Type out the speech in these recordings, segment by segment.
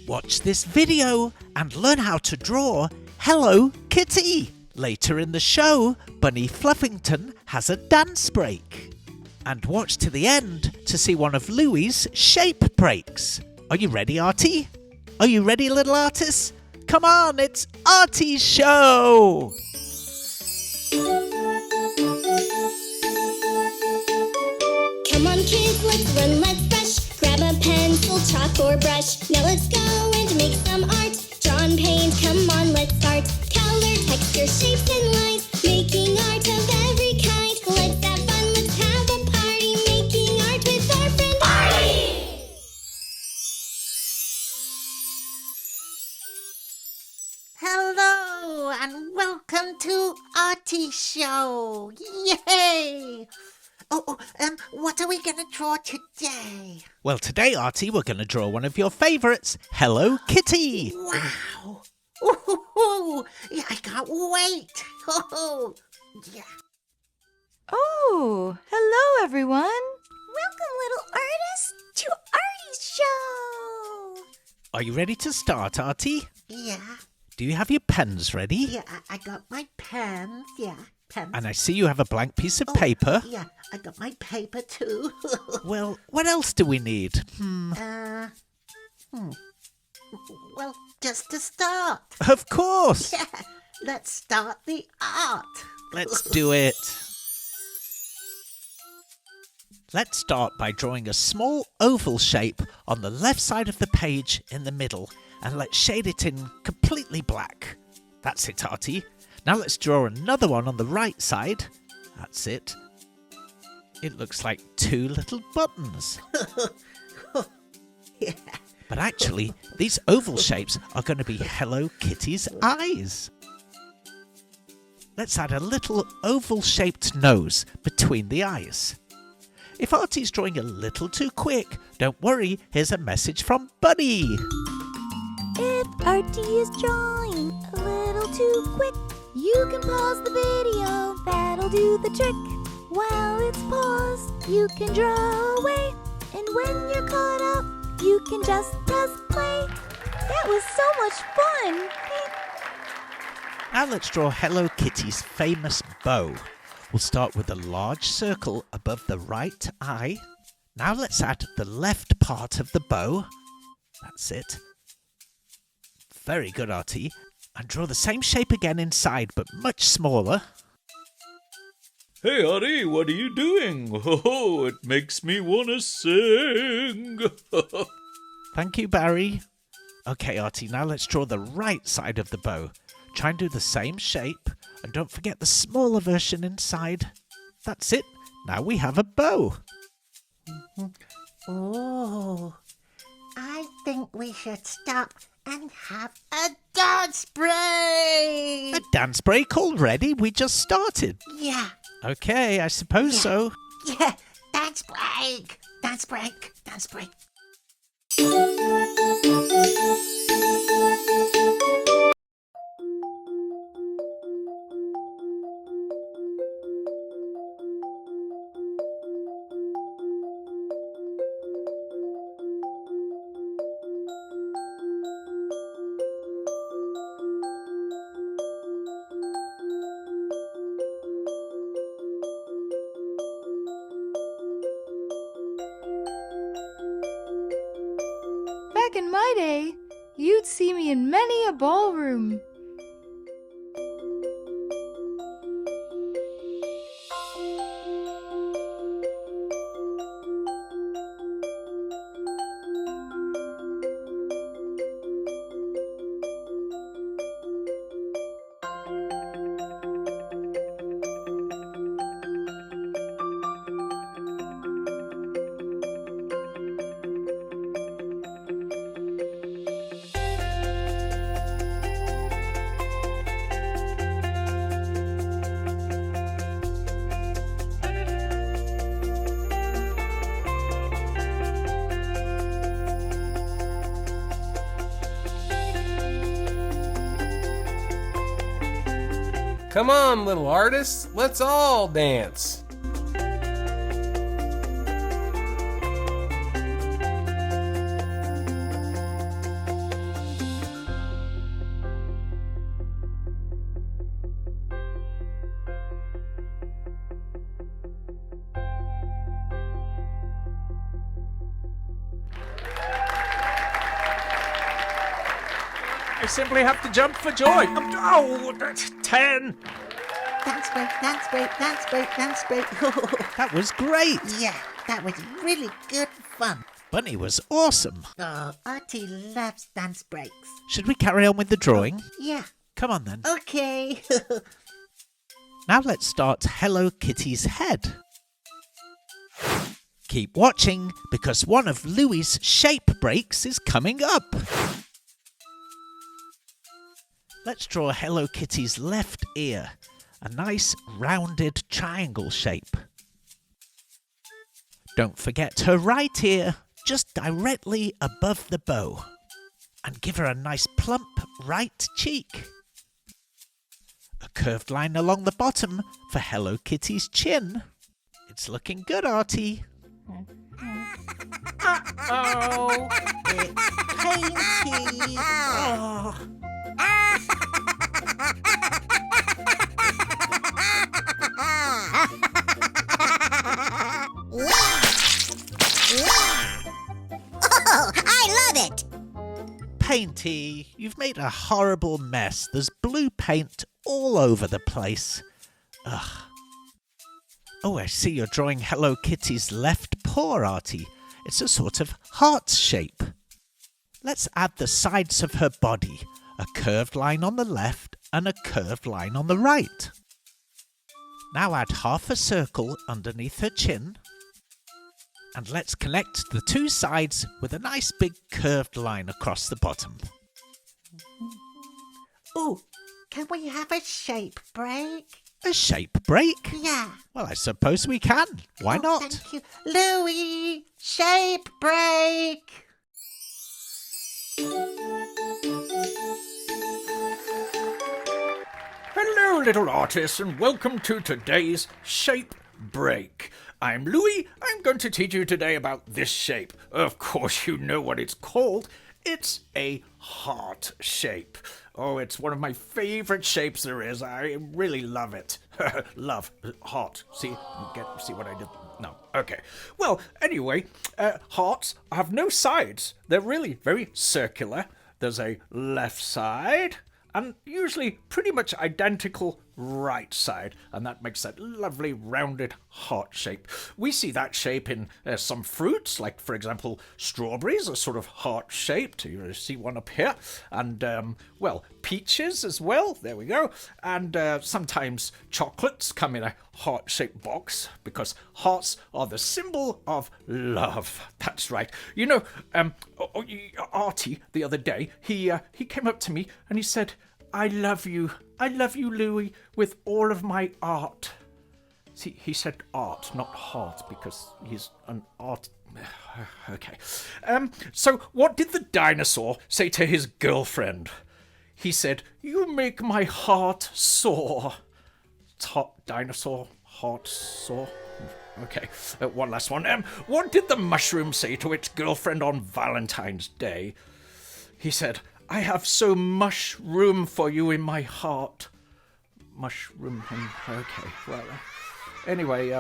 Watch this video and learn how to draw Hello Kitty. Later in the show, Bunny Fluffington has a dance break. And watch to the end to see one of Louie's shape breaks. Are you ready, Artie? Are you ready, little artists? Come on, it's Artie's show! Come on kids, let's run, let's brush. Grab a pencil, chalk or brush. Now let's go and make some art. Draw and paint, come on, let's start. Color, texture, shapes and lines. Making art of every kind. Let's have fun, let's have a party. Making art with our friend Artie! Hello and welcome to Artie's show. Yay! What are we going to draw today? Well, today, Artie, we're going to draw one of your favourites, Hello Kitty. Wow! Ooh, yeah, I can't wait. Yeah. Oh, hello everyone. Welcome, little artists, to Artie's show! Are you ready to start, Artie? Yeah. Do you have your pens ready? Yeah, I got my pens. Yeah, pens. And I see you have a blank piece of paper. Yeah, I got my paper too. Well, what else do we need? Well, just to start. Of course. Yeah, let's start the art. Let's do it. Let's start by drawing a small oval shape on the left side of the page in the middle, and let's shade it in completely black. That's it, Artie. Now let's draw another one on the right side. That's it. It looks like two little buttons. Yeah. But actually, these oval shapes are going to be Hello Kitty's eyes. Let's add a little oval-shaped nose between the eyes. If Artie's drawing a little too quick, don't worry, here's a message from Bunny. If Artie is drawing a little too quick, you can pause the video, that'll do the trick. While it's paused, you can draw away, and when you're caught up, you can just press play. That was so much fun! Now let's draw Hello Kitty's famous bow. We'll start with a large circle above the right eye. Now let's add the left part of the bow. That's it. Very good, Artie. And draw the same shape again inside, but much smaller. Hey, Artie, what are you doing? Oh, it makes me want to sing. Thank you, Barry. Okay, Artie, now let's draw the right side of the bow. Try and do the same shape, and don't forget the smaller version inside. That's it. Now we have a bow. Oh, I think we should stop and have a dance break. A dance break already? We just started. Yeah, Okay, I suppose so. yeah, dance break, dance break, dance break. Back in my day, you'd see me in many a ballroom. Come on, little artists, let's all dance. I simply have to jump for joy. Oh, that's 10. Dance break, dance break, dance break, dance break. That was great. Yeah, that was really good fun. Bunny was awesome. Oh, Artie loves dance breaks. Should we carry on with the drawing? Yeah, Come on then. okay. Now let's start Hello Kitty's head. Keep watching because one of Louie's shape breaks is coming up. Let's draw Hello Kitty's left ear, a nice rounded triangle shape. Don't forget her right ear, just directly above the bow. And give her a nice plump right cheek. A curved line along the bottom for Hello Kitty's chin. It's looking good, Artie. Oh, it's painty. Oh. Oh, I love it! Painty, you've made a horrible mess. There's blue paint all over the place. Ugh. Oh, I see you're drawing Hello Kitty's left paw, Artie. It's a sort of heart shape. Let's add the sides of her body. A curved line on the left and a curved line on the right. Now add half a circle underneath her chin. And let's connect the two sides with a nice big curved line across the bottom. Oh, can we have a shape break? A shape break? Yeah. Well, I suppose we can. Why Oh, not? Thank you. Louie, shape break. Hello, little artists, and welcome to today's shape break. I'm Louie. I'm going to teach you today about this shape. Of course, you know what it's called. It's a heart shape. Oh, it's one of my favorite shapes there is. I really love it. Love. Heart. See what I did? No. Okay. Well, anyway, hearts have no sides. They're really very circular. There's a left side and usually pretty much identical right side, and that makes that lovely rounded heart shape. We see that shape in some fruits, like for example strawberries are sort of heart shaped. You see one up here, and well, peaches as well, there we go, and sometimes chocolates come in a heart shaped box because hearts are the symbol of love. That's right. You know, Artie the other day, he came up to me and he said, I love you, Louie, with all of my art. See, he said art, not heart, because he's an art. Okay. So what did the dinosaur say to his girlfriend? He said, you make my heart sore. Dinosaur, heart sore. Okay, one last one. What did the mushroom say to its girlfriend on Valentine's Day? He said, I have so much room for you in my heart. Mushroom. Okay, well, anyway,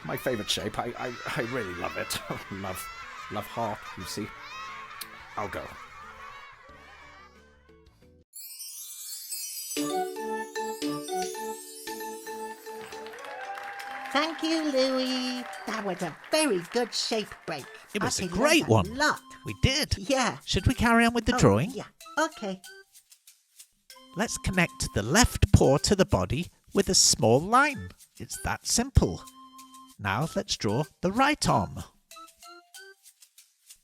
my favourite shape. I really love it. love heart, you see. I'll go. Thank you, Louie. That was a very good shape break. It was a Artie great learned one. A lot. We did. Yeah. Should we carry on with the Oh, drawing? Yeah. Okay. Let's connect the left paw to the body with a small line. It's that simple. Now let's draw the right arm.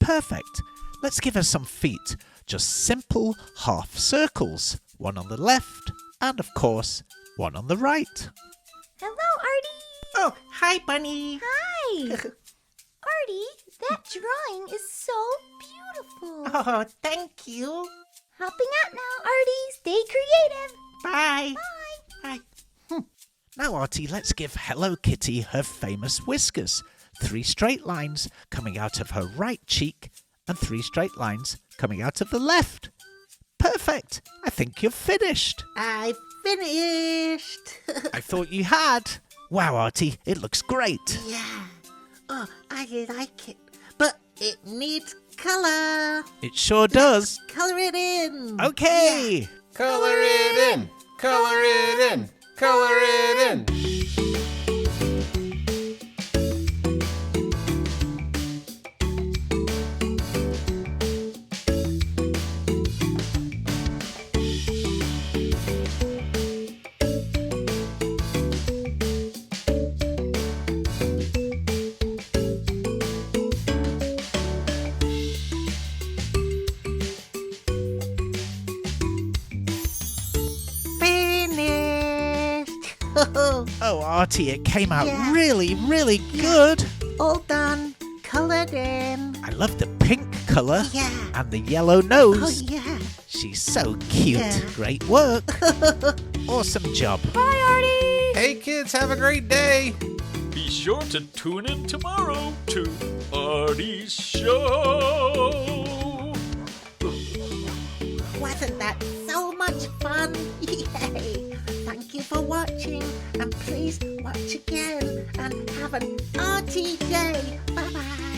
Perfect. Let's give her some feet. Just simple half circles. One on the left and, of course, one on the right. Hello, Artie. Oh, hi, Bunny. Hi. Artie, that drawing is so beautiful. Oh, thank you. Helping out now, Artie. Stay creative. Bye. Bye. Bye. Now, Artie, let's give Hello Kitty her famous whiskers. 3 straight lines coming out of her right cheek and 3 straight lines coming out of the left. Perfect. I think you've finished. I finished. I thought you had. Wow, Artie, it looks great. Yeah. Oh, I like it. But it needs Color. It sure does. Color it in. Okay. Color it in. Color it in. Color it in. Finished. Oh, Artie, it came out Yeah. really, really good. All done. Colored in. I love the pink colour Yeah. and the yellow Oh, nose. yeah. She's so cute. Yeah. Great work. Awesome job. Bye, Artie! Hey, kids, have a great day. Be sure to tune in tomorrow to Artie's show. Wasn't that so much fun? Yay! Thank you for watching, and please watch again and have an Artie day. Bye bye.